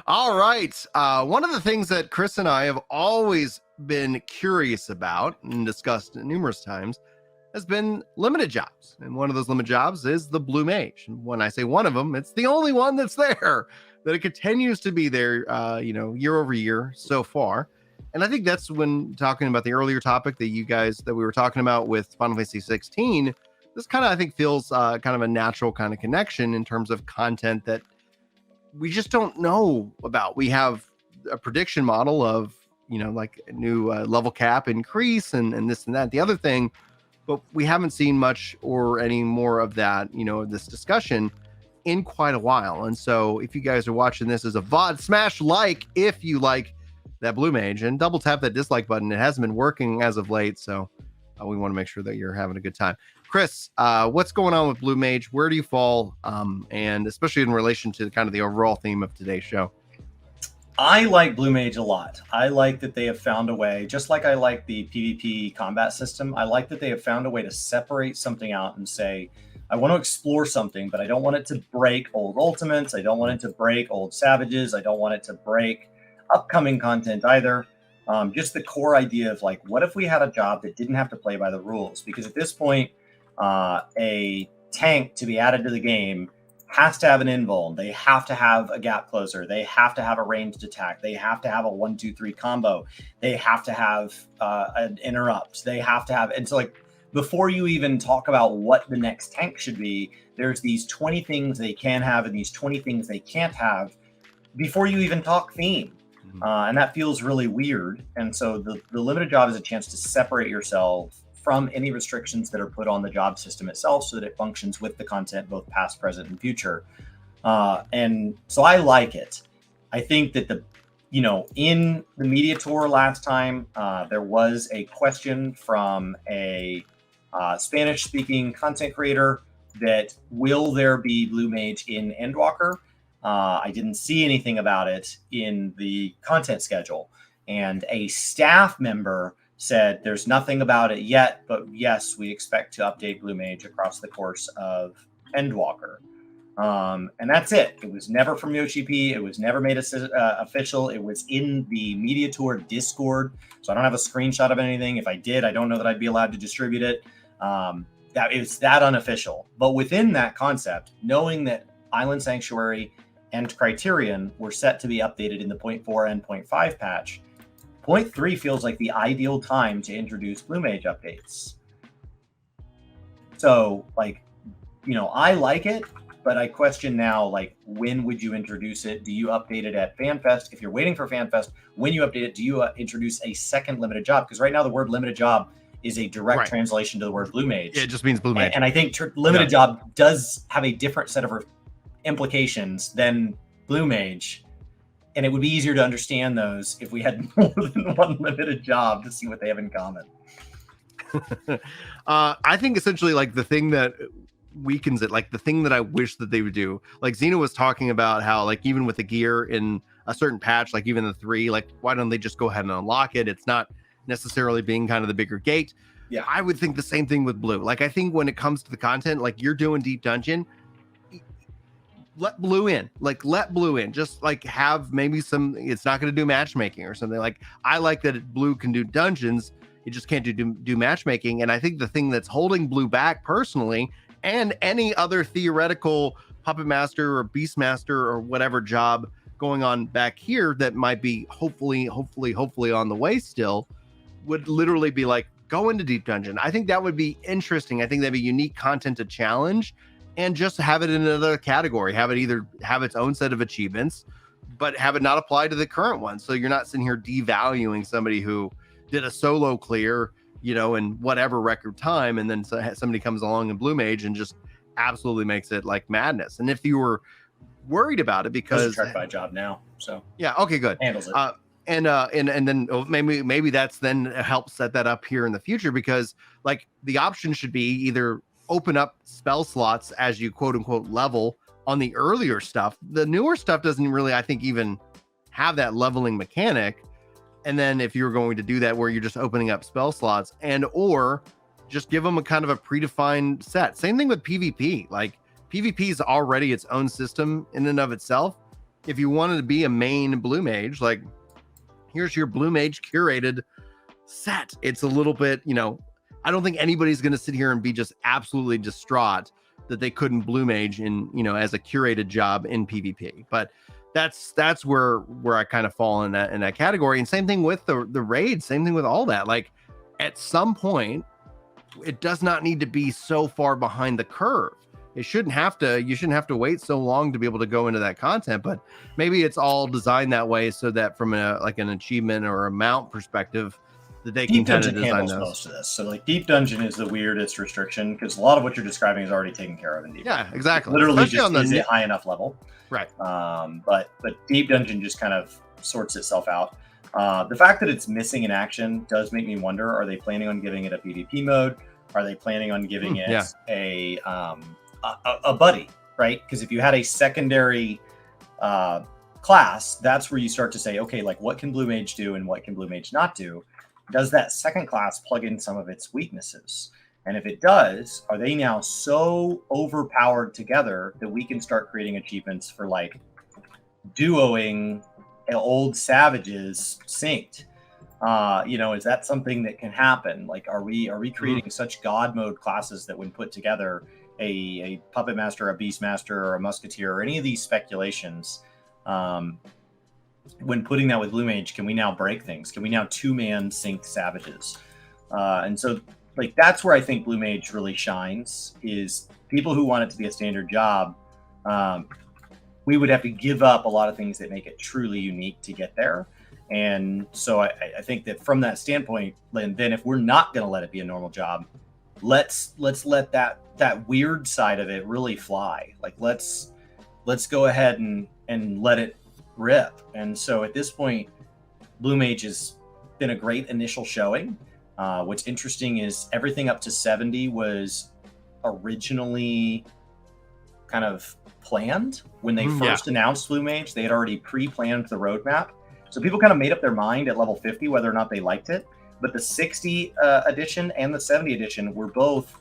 All right. One of the things that Chris and I have always been curious about and discussed numerous times has been limited jobs. And one of those limited jobs is the Blue Mage. And when I say one of them, it's the only one that's there, that it continues to be there, year over year so far. And I think that's when talking about the earlier topic that we were talking about with Final Fantasy 16, this kind of, I think, feels kind of a natural kind of connection in terms of content that we just don't know about. We have a prediction model of, like a new level cap increase and this and that, the other thing, but we haven't seen much or any more of that, this discussion in quite a while. And so if you guys are watching this as a VOD, smash like if you like that Blue Mage, and double tap that dislike button. It hasn't been working as of late, so we want to make sure that you're having a good time. Chris, what's going on with Blue Mage? Where do you fall? And especially in relation to kind of the overall theme of today's show. I like Blue Mage a lot. I like that they have found a way, just like I like the PvP combat system, I like that they have found a way to separate something out and say, I want to explore something, but I don't want it to break old ultimates. I don't want it to break old savages. I don't want it to break upcoming content either. Just the core idea of like, what if we had a job that didn't have to play by the rules? Because at this point, a tank to be added to the game has to have an invuln. They have to have a gap closer. They have to have a ranged attack. They have to have a 1-2-3 combo. They have to have an interrupt. They have to have, and so like before you even talk about what the next tank should be, there's these 20 things they can have and these 20 things they can't have before you even talk theme. And that feels really weird. And so the limited job is a chance to separate yourself from any restrictions that are put on the job system itself so that it functions with the content, both past, present, and future. And so I like it. I think that in the media tour last time, there was a question from a Spanish-speaking content creator that will there be Blue Mage in Endwalker? I didn't see anything about it in the content schedule. And a staff member said there's nothing about it yet, but yes, we expect to update Blue Mage across the course of Endwalker. And that's it. It was never from Yoshi P. It was never made official. It was in the media tour Discord. So I don't have a screenshot of anything. If I did, I don't know that I'd be allowed to distribute it. That it's that unofficial. But within that concept, knowing that Island Sanctuary and Criterion were set to be updated in the 0.4 and 0.5 patch, 0.3 feels like the ideal time to introduce Blue Mage updates. So, I like it, but I question now, when would you introduce it? Do you update it at FanFest? If you're waiting for FanFest, when you update it, do you introduce a second limited job? Because right now the word limited job is a direct translation to the word Blue Mage. It just means Blue Mage. And I think limited job does have a different set of implications than Blue Mage. And it would be easier to understand those if we had more than one limited job to see what they have in common. I think essentially the thing that weakens it, the thing that I wish that they would do, Xena was talking about how even with the gear in a certain patch, even the 3, why don't they just go ahead and unlock it? It's not necessarily being kind of the bigger gate. Yeah, I would think the same thing with Blue. I think when it comes to the content, you're doing Deep Dungeon, let Blue in, let Blue in, just have maybe it's not going to do matchmaking or something. I like that Blue can do dungeons. It just can't do matchmaking. And I think the thing that's holding Blue back personally, and any other theoretical Puppet Master or Beast Master or whatever job going on back here that might be hopefully on the way still, would literally be go into Deep Dungeon. I think that would be interesting. I think that'd be unique content to challenge, and just have it in another category. Have it either have its own set of achievements, but have it not apply to the current one. So you're not sitting here devaluing somebody who did a solo clear, in whatever record time, and then somebody comes along in Blue Mage and just absolutely makes it madness. And if you were worried about it, because track by job now, so yeah, okay, good, handles it. And then maybe that's then helps set that up here in the future, because the option should be either open up spell slots as you quote unquote level on the earlier stuff. The newer stuff doesn't really, I think, even have that leveling mechanic. And then if you're going to do that where you're just opening up spell slots, and or just give them a kind of a predefined set. Same thing with PvP. PvP is already its own system in and of itself. if you wanted to be a main blue mage, like here's your blue mage curated set. It's a little bit, I don't think anybody's going to sit here and be just absolutely distraught that they couldn't blue mage in, as a curated job in PvP. But that's where I kind of fall in that category. And same thing with the raid, same thing with all that. Like at some point, it does not need to be so far behind the curve. You shouldn't have to wait so long to be able to go into that content, but maybe it's all designed that way so that from an achievement or a mount perspective that they can kind of design those. Most of this. So like deep dungeon is the weirdest restriction because a lot of what you're describing is already taken care of in deep dungeon. Yeah, exactly. Literally just is it high enough level. Right. But deep dungeon just kind of sorts itself out. The fact that it's missing in action does make me wonder, are they planning on giving it a PvP mode? Are they planning on giving it a buddy, right? Because if you had a secondary class, that's where you start to say, okay, like what can Blue Mage do and what can Blue Mage not do? Does that second class plug in some of its weaknesses? And if it does, are they now so overpowered together that we can start creating achievements for like duoing old savages synced? Is that something that can happen? Like, are we creating such god mode classes that when put together, a puppet master, a beast master, or a musketeer, or any of these speculations, when putting that with Blue Mage, can we now break things? Can we now 2-man sync savages? And so like that's where I think Blue Mage really shines, is people who want it to be a standard job. We would have to give up a lot of things that make it truly unique to get there. And so I think that from that standpoint, then if we're not going to let it be a normal job, let's let that weird side of it really fly. Like let's go ahead and let it rip. And so at this point, Blue Mage has been a great initial showing. What's interesting is everything up to 70 was originally kind of planned when they first announced Blue Mage. They had already pre-planned the roadmap. So people kind of made up their mind at level 50 whether or not they liked it. But the 60 edition and the 70 edition were both,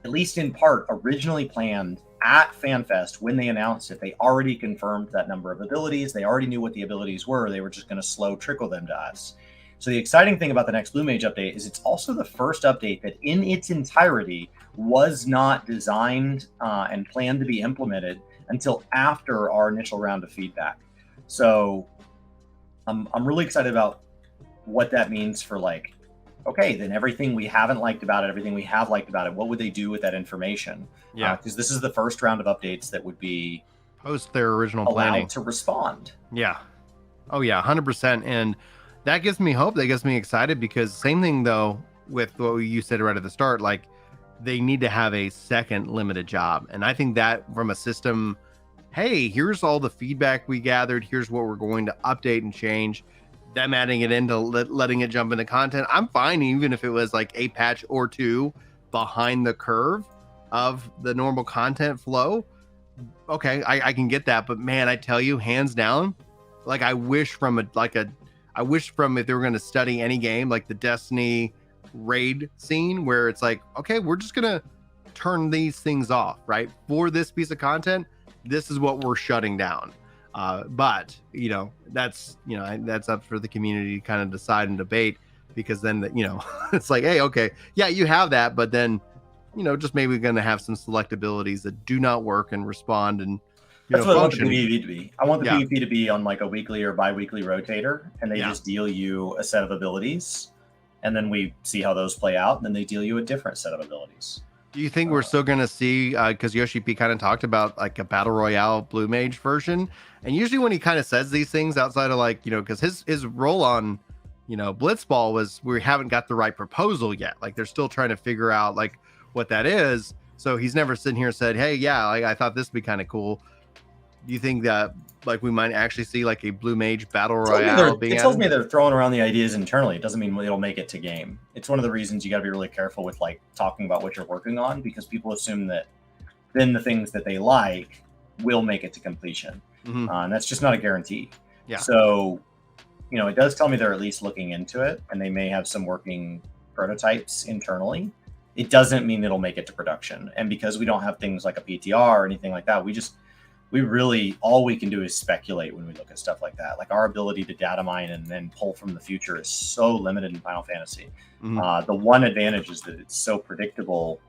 at least in part, originally planned at FanFest. When they announced it, they already confirmed that number of abilities. They already knew what the abilities were. They were just going to slow trickle them to us. So the exciting thing about the next Blue Mage update is it's also the first update that in its entirety was not designed and planned to be implemented until after our initial round of feedback. So I'm really excited about what that means for like, okay, then everything we haven't liked about it, everything we have liked about it, what would they do with that information? Yeah. Because this is the first round of updates that would be post their original planning to respond. Yeah. Oh yeah, 100%. And that gives me hope. That gets me excited because same thing though with what you said right at the start, like they need to have a second limited job. And I think that from a system, hey, here's all the feedback we gathered. Here's what we're going to update and change. Them adding it into letting it jump into content. I'm fine even if it was like a patch or two behind the curve of the normal content flow. Okay, I can get that. But man, I tell you, hands down, like I wish from if they were going to study any game, like the Destiny raid scene where it's like, okay, we're just going to turn these things off, right? For this piece of content, this is what we're shutting down. But that's up for the community to kind of decide and debate, because then it's like, hey, okay, yeah, you have that, but then just maybe we're going to have some select abilities that do not work and respond and that's what function. I want the PvP to be. I want the PvP to be on like a weekly or bi-weekly rotator, and they just deal you a set of abilities, and then we see how those play out, and then they deal you a different set of abilities. Do you think we're still going to see, because Yoshi P kind of talked about like a Battle Royale Blue Mage version, and usually when he kind of says these things outside of like, because his role on, Blitzball was we haven't got the right proposal yet. Like they're still trying to figure out like what that is. So he's never sitting here and said, hey, yeah, like I thought this would be kind of cool. Do you think that like we might actually see like a Blue Mage Battle Royale being It tells me they're throwing around the ideas internally. It doesn't mean it'll make it to game. It's one of the reasons you got to be really careful with like talking about what you're working on, because people assume that then the things that they like will make it to completion. Mm-hmm. And that's just not a guarantee. Yeah. So, it does tell me they're at least looking into it, and they may have some working prototypes internally. It doesn't mean it'll make it to production. And because we don't have things like a PTR or anything like that, we we really, all we can do is speculate when we look at stuff like that. Like our ability to data mine and then pull from the future is so limited in Final Fantasy. The one advantage is that it's so predictable.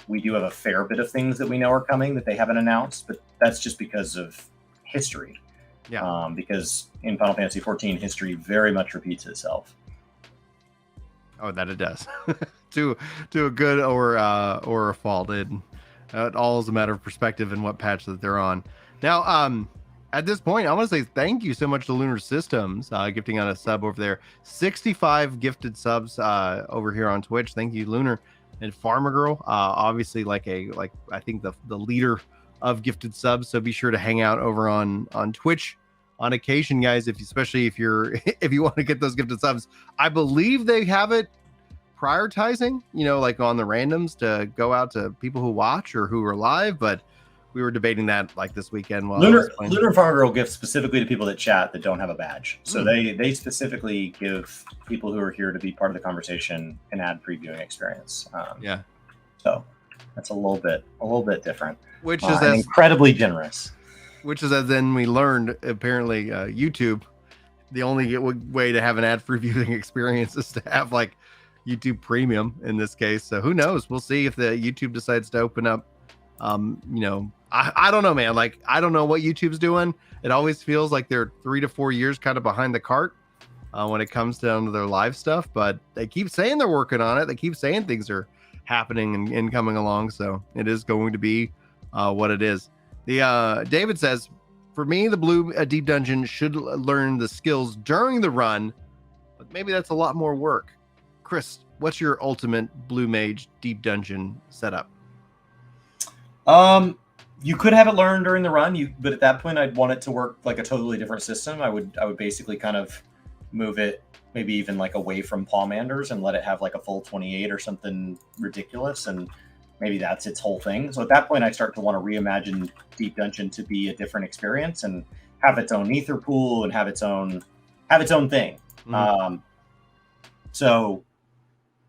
We do have a fair bit of things that we know are coming that they haven't announced, but that's just because of history. Yeah. Because in Final Fantasy XIV, history very much repeats itself. Oh, that it does. to a good or a fault. It all is a matter of perspective and what patch that they're on. Now, at this point, I want to say thank you so much to Lunar Systems, gifting on a sub over there. 65 gifted subs over here on Twitch. Thank you, Lunar. And Farmer Girl, obviously like I think the leader of gifted subs. So be sure to hang out over on Twitch on occasion, guys. Especially if you want to get those gifted subs, I believe they have it prioritizing, like on the randoms to go out to people who watch or who are live. But we were debating that like this weekend. While Lunar and Farmer Girl gift specifically to people that chat that don't have a badge. So they specifically give people who are here to be part of the conversation an ad previewing experience. So that's a little bit different, which is incredibly generous. Which is, as then we learned, apparently YouTube, the only way to have an ad previewing experience is to have like YouTube Premium in this case. So who knows? We'll see if the YouTube decides to open up. I don't know, man. Like, I don't know what YouTube's doing. It always feels like they're 3 to 4 years kind of behind the cart when it comes down to their live stuff. But they keep saying they're working on it. They keep saying things are happening and coming along. So it is going to be what it is. David says, for me, the blue deep dungeon should learn the skills during the run, but maybe that's a lot more work. Chris, what's your ultimate blue mage deep dungeon setup? You could have it learned during the run, but at that point, I'd want it to work like a totally different system. I would basically kind of move it maybe even like away from Palmanders and let it have like a full 28 or something ridiculous, and maybe that's its whole thing. So at that point, I start to want to reimagine Deep Dungeon to be a different experience and have its own ether pool and have its own thing. So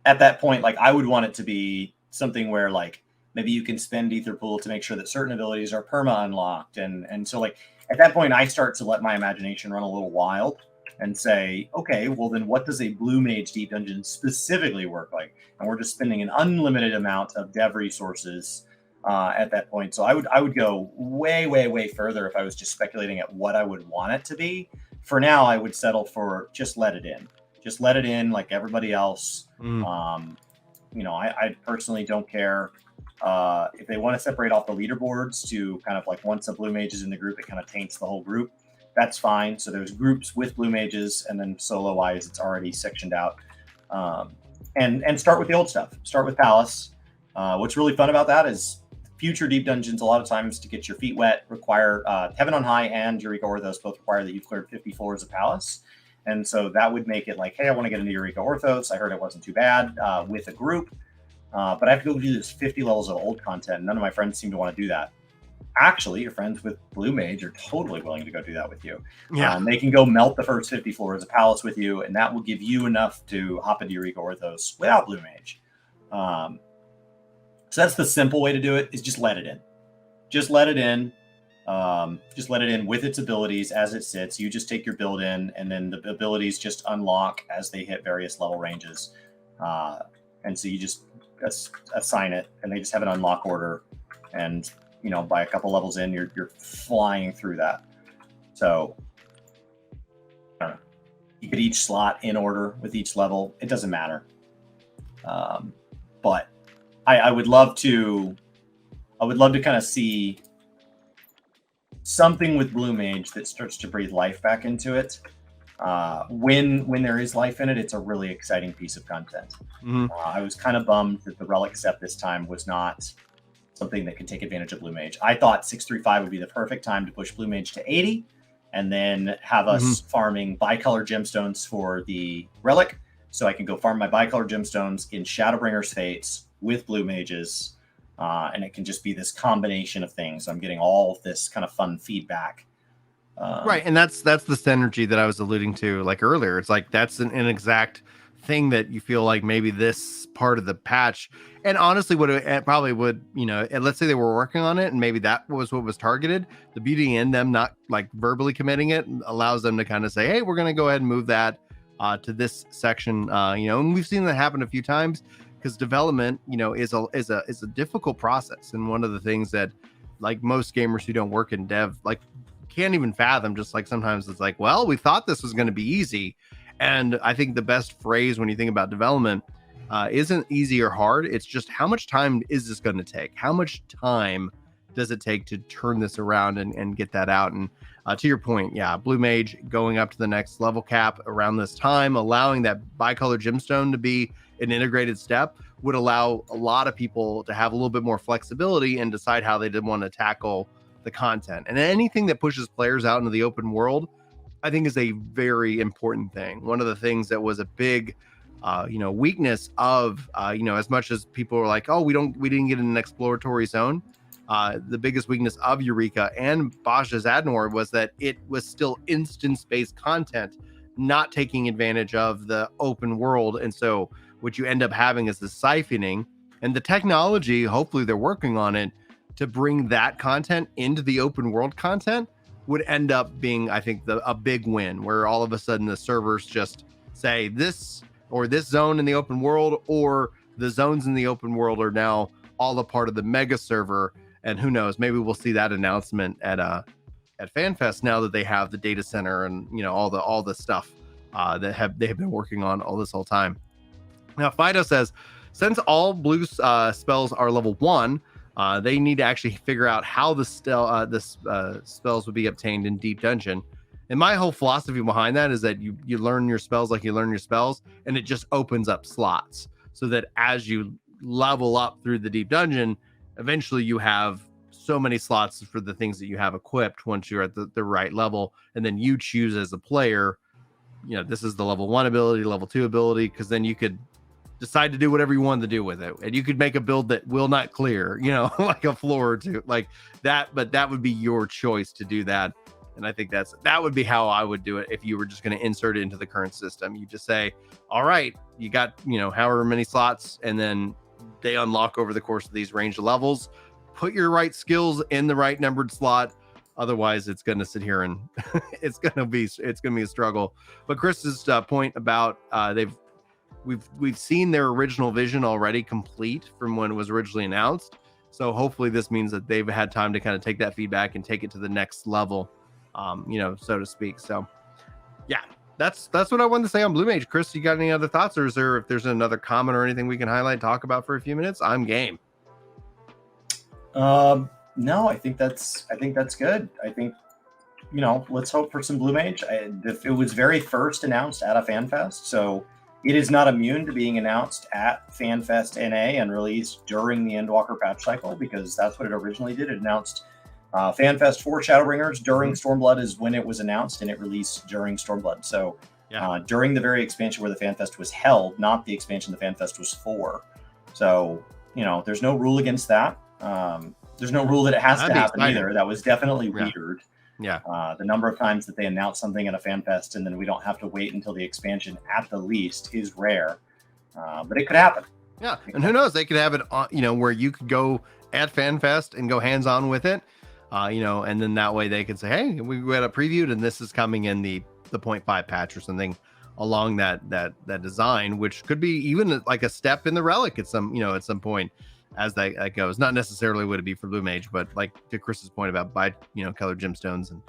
at that point, like I would want it to be something where like maybe you can spend ether pool to make sure that certain abilities are perma unlocked. And so like at that point, I start to let my imagination run a little wild and say, okay, well then what does a blue mage deep dungeon specifically work like? And we're just spending an unlimited amount of dev resources at that point. So I would go way, way, way further if I was just speculating at what I would want it to be. For now, I would settle for just let it in. Just let it in like everybody else. I personally don't care. If they want to separate off the leaderboards to kind of like once a blue mage is in the group, it kind of taints the whole group. That's fine. So there's groups with blue mages, and then solo wise, it's already sectioned out. And start with the old stuff. Start with Palace. What's really fun about that is future deep dungeons, a lot of times to get your feet wet, require Heaven on High and Eureka Orthos both require that you've cleared 50 floors of Palace. And so that would make it like, hey, I want to get into Eureka Orthos. I heard it wasn't too bad with a group. But I have to go do this 50 levels of old content. None of my friends seem to want to do that. Actually, your friends with Blue Mage are totally willing to go do that with you. Yeah. They can go melt the first 50 floors of Palace with you, and that will give you enough to hop into Eureka Orthos without Blue Mage. So that's the simple way to do it, is just let it in. Just let it in. Just let it in with its abilities as it sits. You just take your build in, and then the abilities just unlock as they hit various level ranges. And so you just assign it, and they just have an unlock order. And by a couple levels in, you're flying through that. So I don't know. You could each slot in order with each level. It doesn't matter. But I would love to kind of see something with Blue Mage that starts to breathe life back into it. When there is life in it, it's a really exciting piece of content. I was kind of bummed that the relic set this time was not something that could take advantage of Blue Mage. I thought 635 would be the perfect time to push Blue Mage to 80 and then have us farming bicolor gemstones for the relic. So I can go farm my bicolor gemstones in Shadowbringer's Fates with Blue Mages. And it can just be this combination of things. I'm getting all of this kind of fun feedback. Right. And that's the synergy that I was alluding to like earlier. It's like that's an exact thing that you feel like maybe this part of the patch, and honestly what it probably would, and let's say they were working on it and maybe that was what was targeted, the beauty in them not like verbally committing it allows them to kind of say, hey, we're going to go ahead and move that to this section, and we've seen that happen a few times because development, is a difficult process. And one of the things that like most gamers who don't work in dev like can't even fathom, just like sometimes it's like, well, we thought this was going to be easy. And I think the best phrase when you think about development isn't easy or hard. It's just how much time is this going to take? How much time does it take to turn this around and get that out? And to your point, yeah, Blue Mage going up to the next level cap around this time, allowing that bicolor gemstone to be an integrated step would allow a lot of people to have a little bit more flexibility and decide how they did want to tackle the content. And anything that pushes players out into the open world, I think is a very important thing. One of the things that was a big, weakness of, as much as people were like, oh, we didn't get in an exploratory zone. The biggest weakness of Eureka and Baj's Adnor was that it was still instance-based content, not taking advantage of the open world. And so what you end up having is the siphoning, and the technology, hopefully they're working on it, to bring that content into the open world content would end up being, I think, a big win, where all of a sudden the servers just say this or this zone in the open world, or the zones in the open world are now all a part of the mega server. And who knows, maybe we'll see that announcement at FanFest now that they have the data center and all the stuff that they have been working on all this whole time. Now Fido says, since all blue spells are level 1, they need to actually figure out how the spells would be obtained in Deep Dungeon. And my whole philosophy behind that is that you learn your spells like you learn your spells, and it just opens up slots so that as you level up through the Deep Dungeon, eventually you have so many slots for the things that you have equipped once you're at the right level. And then you choose as a player, this is the level 1 ability, level 2 ability, because then you could decide to do whatever you wanted to do with it. And you could make a build that will not clear, like a floor or two like that, but that would be your choice to do that. And I think that would be how I would do it if you were just going to insert it into the current system. You just say, all right, you got, however many slots, and then they unlock over the course of these range of levels. Put your right skills in the right numbered slot. Otherwise, it's going to sit here and it's going to be a struggle. But Chris's point about we've seen their original vision already complete from when it was originally announced. So hopefully this means that they've had time to kind of take that feedback and take it to the next level, so to speak. So yeah, that's what I wanted to say on Blue Mage. Chris, you got any other thoughts, or is there, if there's another comment or anything we can highlight, talk about for a few minutes? I'm game. No, I think that's good. I think, let's hope for some Blue Mage. It was very first announced at a FanFest, so it is not immune to being announced at FanFest NA and released during the Endwalker patch cycle, because that's what it originally did. It announced FanFest for Shadowbringers during Stormblood is when it was announced, and it released during Stormblood. So during the very expansion where the FanFest was held, not the expansion the FanFest was for. So, there's no rule against that. There's no rule that it has to happen either. That was definitely weird. Yeah. The number of times that they announce something at a FanFest and then we don't have to wait until the expansion at the least is rare. But it could happen. Yeah. And who knows, they could have it on, where you could go at FanFest and go hands-on with it. And then that way they could say, hey, we got a previewed and this is coming in the 0.5 patch or something along that design, which could be even like a step in the relic at some point as that goes. Not necessarily would it be for Blue Mage, but like to Chris's point about colored gemstones and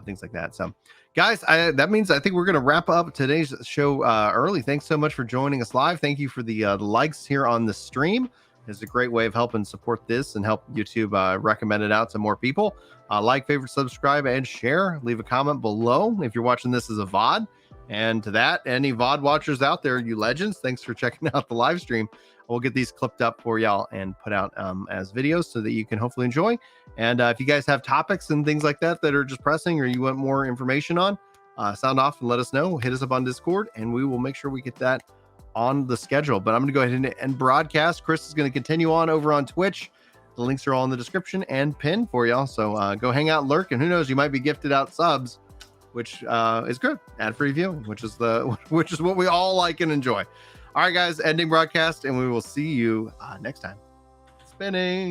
things like that. So guys, that means I think we're going to wrap up today's show early. Thanks so much for joining us live. Thank you for the likes here on the stream. It's a great way of helping support this and help YouTube recommend it out to more people. Like, favorite, subscribe, and share. Leave a comment below if you're watching this as a VOD. And to that, any VOD watchers out there, you legends, thanks for checking out the live stream. We'll get these clipped up for y'all and put out as videos so that you can hopefully enjoy. And if you guys have topics and things like that are just pressing or you want more information on, sound off and let us know. Hit us up on Discord and we will make sure we get that on the schedule. But I'm going to go ahead and broadcast. Chris is going to continue on over on Twitch. The links are all in the description and pinned for y'all. So go hang out, lurk, and who knows, you might be gifted out subs which is good. Ad-free viewing, which is what we all like and enjoy. All right, guys, ending broadcast, and we will see you next time. Spinning.